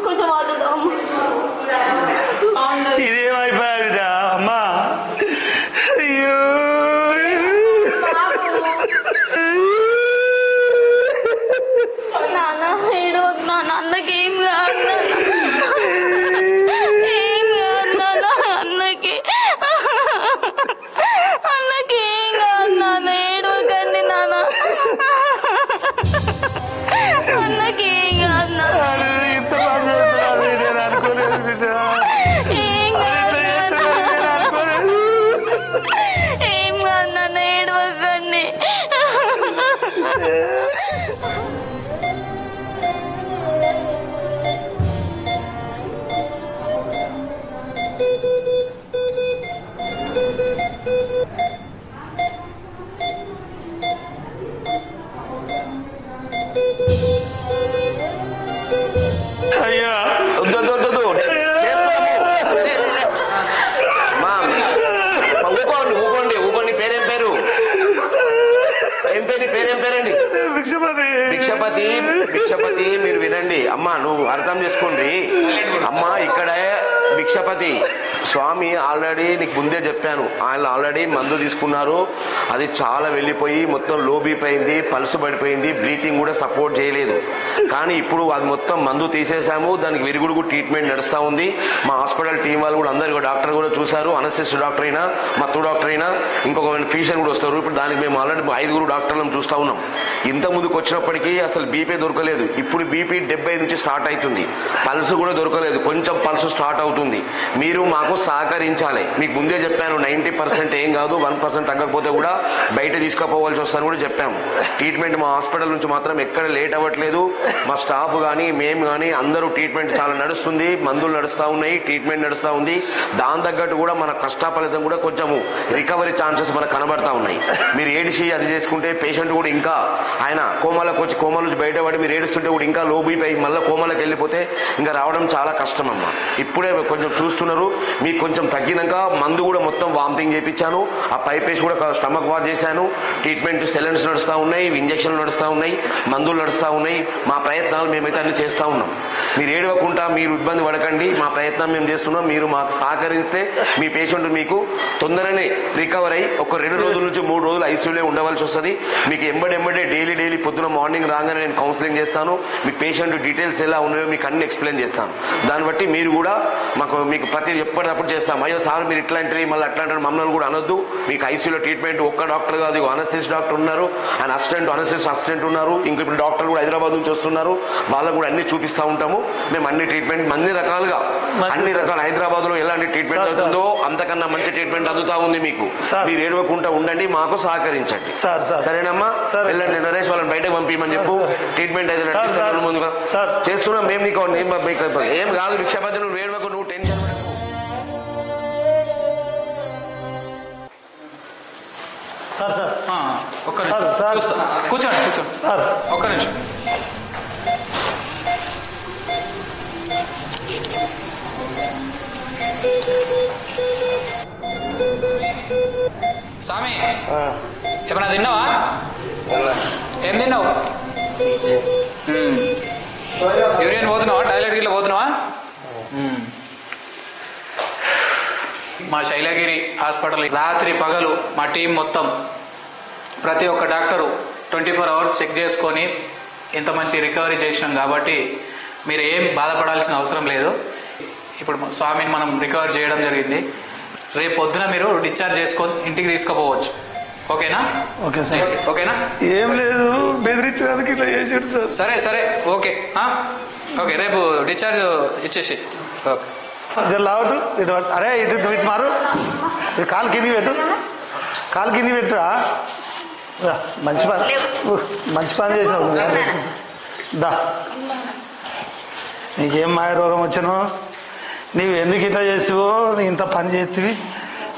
కొంచెం వాడుదాం. ఇదేమైపోయా బిడ్డ అమ్మా. అయ్యో నాన్న ఏడవద్దు నాన్న. అన్నకేం కాదు ఏం కాదు నాన్న. అన్నకేం కాదు నాన్న. ఏడవకండి నాన్న. అన్నకేం కాదు నాన్న. ఇంత బాగా చేస్తున్నాను నేను అనుకోలేదు బిడ్డ. ఏం కాదు ఏం కాదు నాన్న. ఏడవకండి. అయ్యా ఊకోండి. పేరేం పేరు? పేరేం పేరండి? భిక్షపతి. మీరు వినండి అమ్మా. నువ్వు అర్థం చేసుకోండి అమ్మా. ఇక్కడ భిక్షపతి స్వామి ఆల్రెడీ నీకు ముందే చెప్పాను. ఆయన ఆల్రెడీ మందు తీసుకున్నారు. అది చాలా వెళ్ళిపోయి మొత్తం లో బీపీ అయింది, పల్స్ పడిపోయింది, బ్రీతింగ్ కూడా సపోర్ట్ చేయలేదు. కానీ ఇప్పుడు అది మొత్తం మందు తీసేసాము. దానికి విరుగుడు ట్రీట్మెంట్ నడుస్తూ ఉంది. మా హాస్పిటల్ టీం వాళ్ళు కూడా అందరు డాక్టర్ కూడా చూశారు. అనస్థిస్ట్ డాక్టర్ అయినా, మత్తు డాక్టర్ అయినా, ఇంకొక ఫిజిషియన్ కూడా వస్తారు. ఇప్పుడు దానికి మేము ఆల్రెడీ 5 డాక్టర్లను చూస్తూ ఉన్నాం. ఇంత ముందుకు వచ్చినప్పటికీ అసలు బీపీ దొరకలేదు. ఇప్పుడు బీపీ 70 నుంచి స్టార్ట్ అవుతుంది. పల్స్ కూడా దొరకలేదు. కొంచెం పల్స్ స్టార్ట్ అవుతుంది. మీరు మాకు సహకరించాలి. మీకు ముందే చెప్పాను 90% ఏం కాదు. 1% తగ్గకపోతే కూడా బయట తీసుకుపోవాల్సి వస్తుందని కూడా చెప్పాము. ట్రీట్మెంట్ మా హాస్పిటల్ నుంచి మాత్రం ఎక్కడ లేట్ అవ్వట్లేదు. మా స్టాఫ్ కానీ మేము కానీ అందరూ ట్రీట్మెంట్ చాలా నడుస్తుంది. మందులు నడుస్తూ ఉన్నాయి, ట్రీట్మెంట్ నడుస్తూ ఉంది. దాని తగ్గట్టు కూడా మన కష్టఫలితం కూడా కొంచెము రికవరీ ఛాన్సెస్ మనకు కనబడతా ఉన్నాయి. మీరు ఏడిసి అది చేసుకుంటే పేషెంట్ కూడా ఇంకా ఆయన కోమాలకు వచ్చి కోమా నుంచి బయటపడి మీరు ఏడుస్తుంటే కూడా ఇంకా లో బీపీ అయి మళ్ళీ కోమాలకు వెళ్ళిపోతే ఇంకా రావడం చాలా కష్టం అమ్మ. ఇప్పుడే కొంచెం చూస్తున్నారు. మీకు కొంచెం తగ్గినాక మందు కూడా మొత్తం వామిటింగ్ చేయించాను. ఆ పైపేసి కూడా స్టమక్ వాష్ చేశాను. ట్రీట్మెంట్ సెలెన్స్ నడుస్తూ ఉన్నాయి, ఇంజక్షన్లు నడుస్తూ ఉన్నాయి, మందులు నడుస్తూ ఉన్నాయి. మా ప్రయత్నాలు మేమైతే అన్ని చేస్తూ ఉన్నాం. మీరు ఏడవకుండా మీరు ఇబ్బంది పడకండి. మా ప్రయత్నం మేము చేస్తున్నాం. మీరు మాకు సహకరిస్తే మీ పేషెంట్ మీకు తొందరనే రికవర్ అయ్యి ఒక 2 రోజుల నుంచి 3 రోజులు ఐసీయూలో ఉండవలసి వస్తుంది. మీకు ఎంబడే డైలీ పొద్దున మార్నింగ్ రాగానే నేను కౌన్సిలింగ్ చేస్తాను. మీ పేషెంట్ డీటెయిల్స్ ఎలా ఉన్నాయో మీకు అన్ని ఎక్స్ప్లెయిన్ చేస్తాను. దాన్ని బట్టి మీరు కూడా మీకు ప్రతి ఎప్పటికప్పుడు చేస్తాం. అయ్యో సార్ మీరు ఇట్లాంటివి మళ్ళీ అట్లాంటి మమ్మల్ని కూడా అనొద్దు. మీకు ఐసీయూలో ట్రీట్మెంట్ ఒక్క డాక్టర్ కాదు, అనస్థిస్ట్ డాక్టర్ ఉన్నారు, అండ్ అసిస్టెంట్ ఉన్నారు, ఇంక ఇప్పుడు డాక్టర్ కూడా హైదరాబాద్ నుంచి వస్తున్నారు, వాళ్ళకు కూడా అన్ని చూపిస్తూ ఉంటాము. మేము అన్ని ట్రీట్మెంట్ అన్ని రకాల హైదరాబాద్ లో ఎలాంటి ట్రీట్మెంట్ అవుతుందో అంతకన్నా మంచి ట్రీట్మెంట్ అందుతా ఉంది మీకు. మీరు ఏడవకుండా ఉండండి, మాకు సహకరించండి. సరేనమ్మా, వెళ్ళండి నరేష్ వాళ్ళని బయటకు పంపించమని చెప్పు. ట్రీట్మెంట్ అయితే నడిపిస్తాను ముందుగా చేస్తున్నాం మేము. నీకు ఏం కాదు భిక్షపతి, నువ్వు ఏడవకు, నువ్వు టెన్షన్ కూర్చోండి సార్, ఒక్క నిమిషం. స్వామి ఏమన్నా తిన్నావా? ఏం తిన్నావు? యూరియన్ పోతున్నావా? టాయిలెట్ గిట్లా పోతున్నావా? మా శైలగిరి హాస్పిటల్ రాత్రి పగలు మా టీం మొత్తం ప్రతి ఒక్క డాక్టరు 24 అవర్స్ చెక్ చేసుకొని ఇంత మంచి రికవరీ చేసినాం కాబట్టి మీరు ఏం బాధపడాల్సిన అవసరం లేదు. ఇప్పుడు స్వామిని మనం రికవర్ చేయడం జరిగింది. రేపు పొద్దున మీరు డిశ్చార్జ్ చేసుకొని ఇంటికి తీసుకుపోవచ్చు. ఓకేనా? Okay sir. ఓకేనా? ఏం లేదు, బెదిరించినందుకు ఇట్లా చేసాడు సార్. సరే సరే ఓకే ఓకే, రేపు డిశ్చార్జ్ ఇచ్చేసి. ఓకే లావటు ఇటు, అరే ఇటు ఇటు మారు, కాలు కింది పెట్టు, కాలు కింది పెట్టురా. మంచి పని చేసినావు. దా, నీకేం మాయ రోగం వచ్చాను? నీవు ఎందుకు ఇట్లా చేసివో, ఇంత పని చేతివి,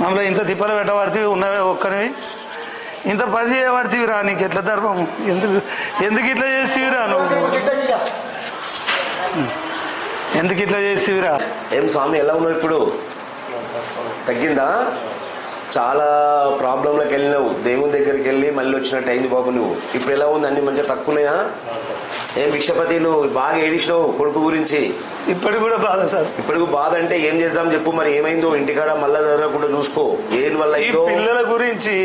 మమ్మల్ని ఇంత తిప్పలు పెట్టబడితివి, ఉన్నవే ఒక్కనివి, ఇంత పని చేయబడితివిరా. నీకు ఎట్లా ధర్మం? ఎందుకు ఇట్లా చేస్తేవిరా నువ్వు? ఎందుకు ఇట్లా చేస్తేవిరా? ఏం స్వామి ఎలా ఉన్నావు ఇప్పుడు? తగ్గిందా? చాలా ప్రాబ్లంలోకి వెళ్ళినావు, దేవుని దగ్గరికి వెళ్ళి మళ్ళీ వచ్చినట్టు అయింది బాబు. నువ్వు ఇప్పుడు ఎలా ఉంది? అన్ని మంచిగా తక్కువనాయా? ఏం భిక్షపతి, నువ్వు బాగా ఏడిచినావు కొడుకు గురించి. ఇప్పటికి కూడా బాధ సార్. ఇప్పటికి బాధ అంటే ఏం చేద్దాం చెప్పు. మరి ఏమైందో ఇంటికాడ మళ్ళా జరగకుండా చూసుకో. ఏం వల్ల అయిందో. పిల్లల గురించి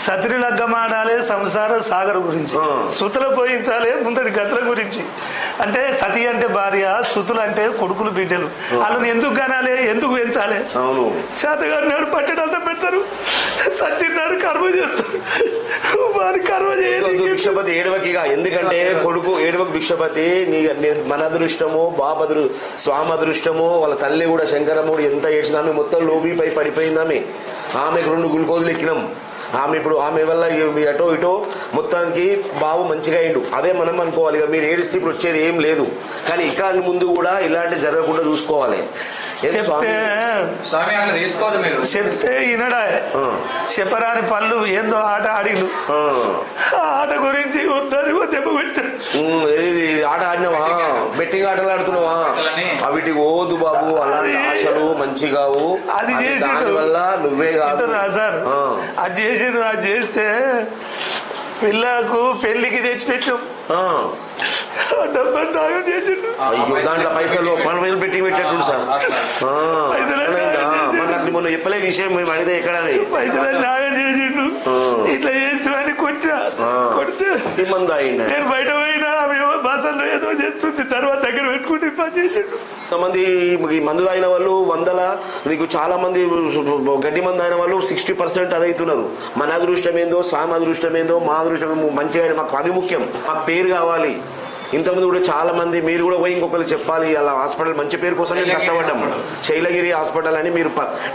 సతిని లగ్గమాడాలి, సంసార సాగర్ గురించి, సుతుల పోయించాలి, ముందటి గత్ర గురించి. అంటే సతి అంటే భార్య, సుతులు అంటే కొడుకులు బిడ్డలు. వాళ్ళని ఎందుకు కనాలి, ఎందుకు పెంచాలి? అవును, శాతగారినాడు పట్టెడంతా పెడతారు, సచ్చినాడు కర్మ చేస్తారు. వారి కర్మ చేయదు. భిక్షపతి ఏడవకిగా, ఎందుకంటే కొడుకు ఏడవకు భిక్షపతి. మన అదృష్టము, స్వామి అదృష్టము, వాళ్ళ తల్లి కూడా శంకరమ్మ కూడా ఎంత ఏడ్చిందామె, మొత్తం లోబీపై పడిపోయిందామె. ఆమెకు 2 గ్లూకోజులు ఎక్కినాం. ఆమె వల్ల అటో ఇటో మొత్తానికి బాబు మంచిగా అయిండు. అదే మనం అనుకోవాలి. ఇక మీరు ఏడిస్తే ఇప్పుడు వచ్చేది ఏం లేదు. కానీ ఇక ముందు కూడా ఇలాంటి జరగకుండా చూసుకోవాలి. స్వామి అట్లా తీసుకోదు, మీరు చెప్తే ఈనడా చెప్పరాని పళ్ళు ఏందో ఆట ఆడిలు. ఆట గురించి వద్దని దెబ్బ పెట్టాడు. ఆట ఆడినావా? బెట్టింగ్ ఆటలు ఆడుతున్నావా? వీటికి ఓదు బాబు, అలాంటి ఆశలు మంచిగావు. అది చేసి వల్ల నువ్వే కాదు సార్, అది చేసిండు. అది చేస్తే పిల్లకు పెళ్లికి తెచ్చిపెట్టాం, డబ్బు దాగం చేసిండు. అయ్యో, దాంట్లో పైసలు 12,000 బెట్టింగ్ పెట్టేట్టు సార్. నాకు మొన్న చెప్పలే విషయం, మేము అడిగితే ఎక్కడ పైసలు నాగం చేసిండు. ఇట్లా చేస్తామని కొడితే నేను బయట పోయినా మేము బసల్లో ఏదో చేస్తుంది, తర్వాత దగ్గర పెట్టుకుంటే పని చేసిండు. కొంతమంది మందు తాగిన వాళ్ళు నీకు చాలా మంది గడ్డి మందు అయిన వాళ్ళు 60% అదవుతున్నారు. మన అదృష్టం ఏందో, స్వామి అదృష్టం ఏందో, మా అదృష్టం మంచిగా, మాకు అది ముఖ్యం. మాకు పేరు కావాలి. ఇంతకుముందు కూడా చాలా మంది, మీరు కూడా పోయి ఇంకొకరు చెప్పాలి, అలా హాస్పిటల్ మంచి పేరు కోసం మేము కష్టపడ్డాము. శైలగిరి హాస్పిటల్ అని మీరు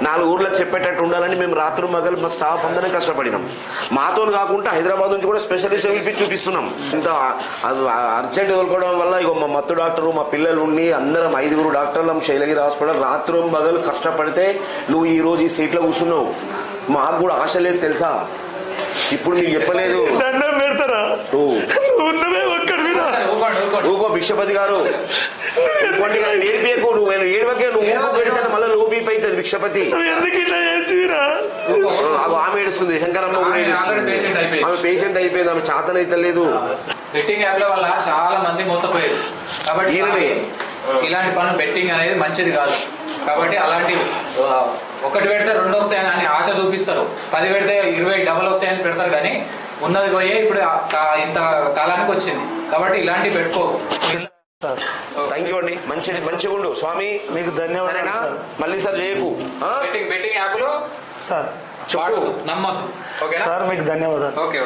4 ఊర్లకు చెప్పేటట్టు ఉండాలని మేము రాత్రి మగలు మా స్టాఫ్ అందరం కష్టపడినాం. మాతో కాకుండా హైదరాబాద్ నుంచి కూడా స్పెషలిస్ట్ పిలిపించి చూపిస్తున్నాం. ఇంత అర్జెంట్ వదులుకోవడం వల్ల ఇక మా మత్తు డాక్టరు, మా పిల్లలు ఉండి అందరం 5 డాక్టర్లం శైలగిరి హాస్పిటల్ రాత్రి మగలు కష్టపడితే నువ్వు ఈ రోజు ఈ సీట్లో కూర్చున్నావు. మాకు కూడా ఆశ లేదు తెలుసా? ఇప్పుడు నీకు చెప్పలేదు. దండం పెడతారా? ఊకో భిక్షపతి గారు, నేర్పేకు. నువ్వు ఏడవకే, నువ్వు ఏడిసాను మళ్ళీ లో బీపీ అవుతుంది. భిక్షపతి ఆమె ఏడుస్తుంది, శంకరమ్మ కూడా ఏడుస్తుంది. ఆమె పేషెంట్ అయిపోయింది, ఆమె చేతన అయితే లేదు. బెట్టింగ్ యాప్ల వల్ల చాలా మంది మోసపోయారు. కాబట్టి ఇలాంటి పనులు బెట్టింగ్ అనేది మంచిది కాదు. కాబట్టి అలాంటి 1 పెడితే 2 వస్తాయని అని ఆశ చూపిస్తారు, 10 పెడితే 20 డబల్ వస్తాయని పెడతారు. కానీ ఉన్నది పోయే ఇప్పుడు ఇంత కాలానికి వచ్చింది. కాబట్టి ఇలాంటివి పెట్టుకో. థ్యాంక్ యూ అండి. మంచిగా ఉండు స్వామి. మీకు ధన్యవాదాలు సార్. మళ్ళీ సార్ చేయకు బెట్టింగ్ యాప్లో సార్. చెప్పు. నమ్మద్దు. ఓకేనా సార్ మీకు ధన్యవాదాలు. ఓకే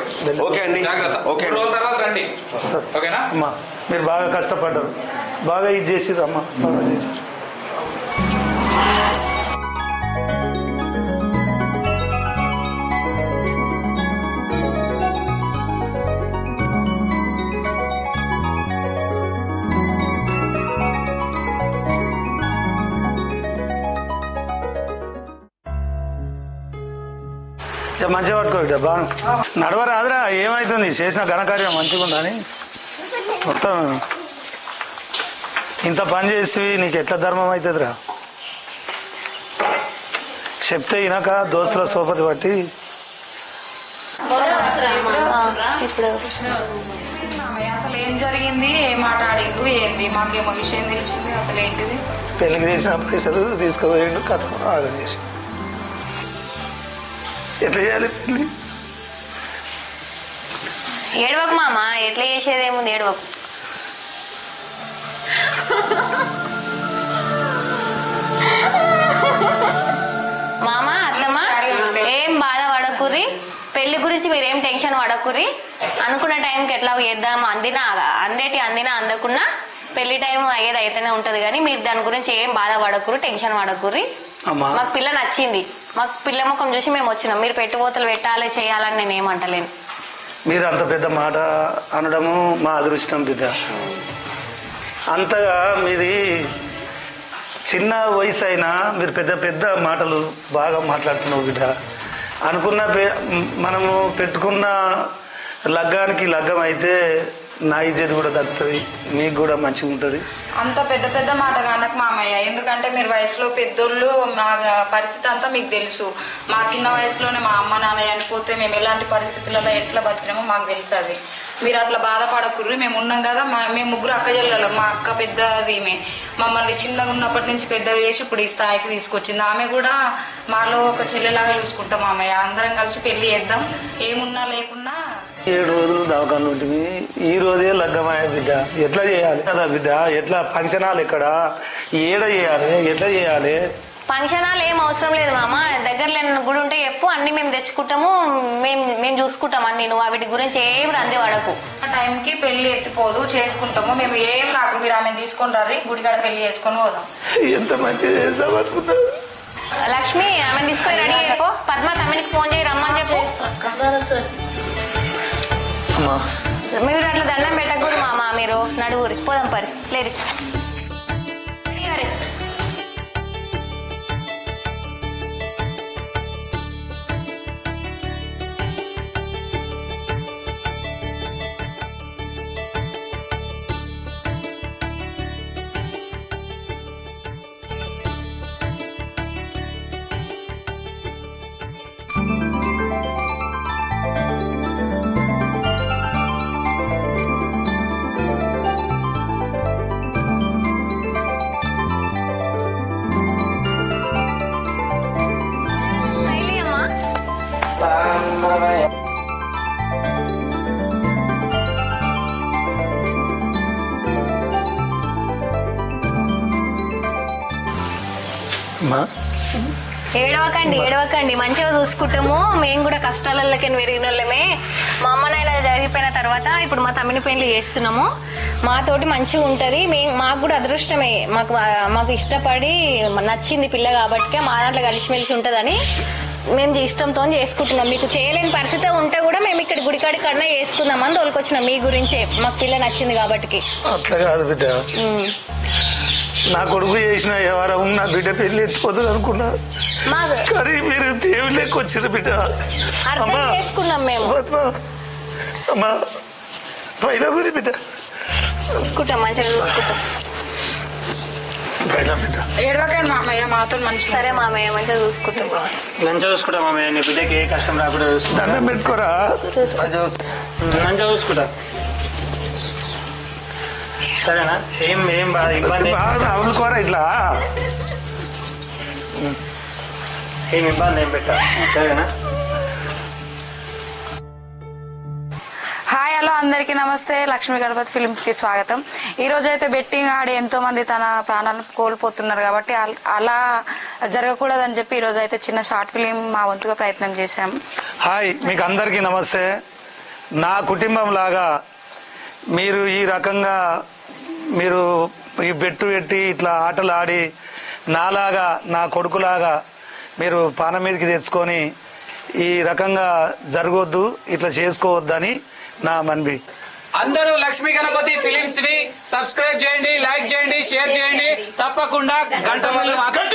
ఓకే అండి. జాగ్రత్త. ఓకే మూడు రోజుల తర్వాత రండి. ఓకేనా అమ్మా మీరు బాగా కష్టపడ్డారు, బాగా ఇది చేసిర్రు అమ్మా, బాగా చేశారు. మంచిగా పట్టుకో బిడ్డ, బాగా నడవరాదురా. ఏమవుతుంది చేసిన ఘనకార్యం మంచిగా ఉందని మొత్తం ఇంత పని చేసి నీకు ఎట్లా ధర్మం అవుతుందిరా. చెప్తే వినక దోస్తుల సోపతి పట్టి అసలు ఏం జరిగింది, ఏం మాట్లాడిండ్రు, ఏంది మాకేమో విషయం తెలిసింది. అసలు ఏంటిది? పెళ్లికి చేసిన పైసలు తీసుకుపోయిండు, కథ ఆగం చేసి ఎట్లా చేయాలి పెళ్లి? ఏడవకు మామ, ఎట్లా చేసేదేముంది, ఏడవకు. మామ అత్తమ్మ ఏం బాధ పడకుర్రి, పెళ్లి గురించి మీరేం టెన్షన్ పడకుర్రి. అనుకున్న టైంకి ఎట్లా చేద్దాం, అందినా అందకున్నా పెళ్లి టైం అయ్యేది అయితేనే ఉంటది. కానీ మీరు దాని గురించి ఏం బాధ పడకుర్రి, టెన్షన్ పడకుర్రి. మాకు పిల్ల నచ్చింది, మాకు పిల్ల ముఖం చూసి మేము వచ్చినాం. మీరు పెట్టుబోతలు పెట్టాలి చేయాలని నేను ఏమంటలేను. మీరు అంత పెద్ద మాట అనడము మా అదృష్టం బిడ్డ. అంతగా మీది చిన్న వయసు అయినా మీరు పెద్ద పెద్ద మాటలు బాగా మాట్లాడుతున్నావు బిడ్డ. అనుకున్న మనము పెట్టుకున్న లగ్గానికి లగ్గం అయితే నా ఇజ్జత్ కూడా దక్కుతుంది, మీకు కూడా మంచిగా ఉంటుంది. అంత పెద్ద పెద్ద మాట కానకు మామయ్య, ఎందుకంటే మీరు వయసులో పెద్దోళ్ళు, మా పరిస్థితి అంతా మీకు తెలుసు. మా చిన్న వయసులోనే మా అమ్మ నాన్న చనిపోతే మేము ఎలాంటి పరిస్థితులలో ఎట్లా బతికినామో మాకు తెలుసు. అది మీరు అట్లా బాధపడకుర్రి, మేము ఉన్నాం కదా. మేము ముగ్గురు అక్క చెల్లెలు, మా అక్క పెద్దది, మమ్మల్ని చిన్నగా ఉన్నప్పటి నుంచి పెద్దగా చేసి ఇప్పుడు ఈ స్థాయికి తీసుకొచ్చింది. ఆమె కూడా మాలో ఒక చెల్లెలాగా చూసుకుంటాం మామయ్య. అందరం కలిసి పెళ్లి చేద్దాం, ఏమున్నా లేకున్నా. 7 రోజులు దవాఖాన ఉంటుంది, ఈ రోజే లగ్గమాయ బిడ్డ. ఎట్లా చేయాలి కదా బిడ్డ? ఎట్లా ఫంక్షన్ హాల్ ఎక్కడ, ఏడ చేయాలి, ఎట్లా చేయాలి? ఫంక్షన్ హాల్ ఏం అవసరం లేదు మామ, దగ్గరలో గుడి ఉంటే చెప్పు, అన్ని మేము తెచ్చుకుంటాము, మేము చూసుకుంటాం అన్ని. నువ్వు వాటి గురించి ఏం రంది వాడకు. ఆ టైంకి పెళ్లి ఎత్తిపోదు, చేసుకుంటాము మేము. ఏం రాకు, మీరు ఆమె తీసుకొని రండి, గుడికాడ పెళ్లి చేసుకొని పోదాం. ఎంత మంచిగా చేద్దాం అనుకుంటారు. లక్ష్మి ఆమె తీసుకొని రెడీ అయిపో. పద్మ తమ్మినికి ఫోన్ చేయి, రమ్మని చెప్పు. మీరు అట్లా దండం పెట్టకూడదు మామ, మీరు నడుగురి పోదాం పరి లేదు. ఏడవకండి, మంచిగా చూసుకుంటాము. మేము కూడా కష్టాలకి పెరిగిన వాళ్ళమే. మా అమ్మ నాయన జరిగిపోయిన తర్వాత ఇప్పుడు మా తమ్మిని పెళ్లి చేస్తున్నాము. మాతోటి మంచిగా ఉంటది. మాకు కూడా అదృష్టమే, మాకు ఇష్టపడి నచ్చింది పిల్ల కాబట్టి మా దాంట్లో కలిసిమెలిసి ఉంటదని మేము ఇష్టంతో చేసుకుంటున్నాం. మీకు చేయలేని పరిస్థితి ఉంటే కూడా మేము ఇక్కడ గుడికాడి కన్నా చేసుకుందామని తోలుకొచ్చినాం. మీ గురించే, మాకు పిల్ల నచ్చింది కాబట్టి. అట్లా కాదు బిడ్డ, నా కొడుకు చేసిన వ్యవహారం నా బిడ్డ పెళ్లి ఎత్తిపోతుంది అనుకున్నా, కానీ మీరు దేవుడు లెక్క వచ్చారు బిడ్డ. అర్థం చేసుకున్నాం మేము. అమ్మా పైన ఊరి బిడ్డ చూసుకుంటాం, మంచిగా చూసుకుంటాం. ఏడవకండి మామయ్య, మాతో మంచి. సరే మామయ్య, మంచిగా చూసుకుంటాం. మంచిగా చూసుకుంటా మామయ్య, నీ బిడ్డకి ఏ కష్టం రాకుండా చూసుకుంటా. దండం పెట్టుకోరా, మంచిగా చూసుకుంటా. సరేనా? ఏం బాధ ఇబ్బంది అవునుకోరా, ఇట్లా ఏం ఇబ్బంది ఏం పెట్టా. సరేనా? హాయ్, హలో అందరికీ నమస్తే. లక్ష్మీ గణపతి ఫిల్మ్స్ కి స్వాగతం. ఈ రోజు అయితే బెట్టింగ్ ఆడి ఎంతో మంది తన ప్రాణాలను కోల్పోతున్నారు కాబట్టి అలా జరగకూడదని చెప్పి ఈ రోజు అయితే చిన్న షార్ట్ ఫిలిం మా వంతుగా ప్రయత్నం చేశాం. హాయ్, మీకు అందరికీ నమస్తే. నా కుటుంబం లాగా మీరు ఈ రకంగా మీరు ఈ బెట్టు పెట్టి ఇట్లా ఆటలు ఆడి నాలాగా నా కొడుకులాగా మీరు పాన మీదకి తెచ్చుకొని ఈ రకంగా జరగొద్దు, ఇట్లా చేసుకోవద్దని నా మనవి. అందరూ లక్ష్మీ గణపతి ఫిలిమ్స్ ని సబ్స్క్రైబ్ చేయండి, లైక్ చేయండి, షేర్ చేయండి. తప్పకుండా గంట మాత్రం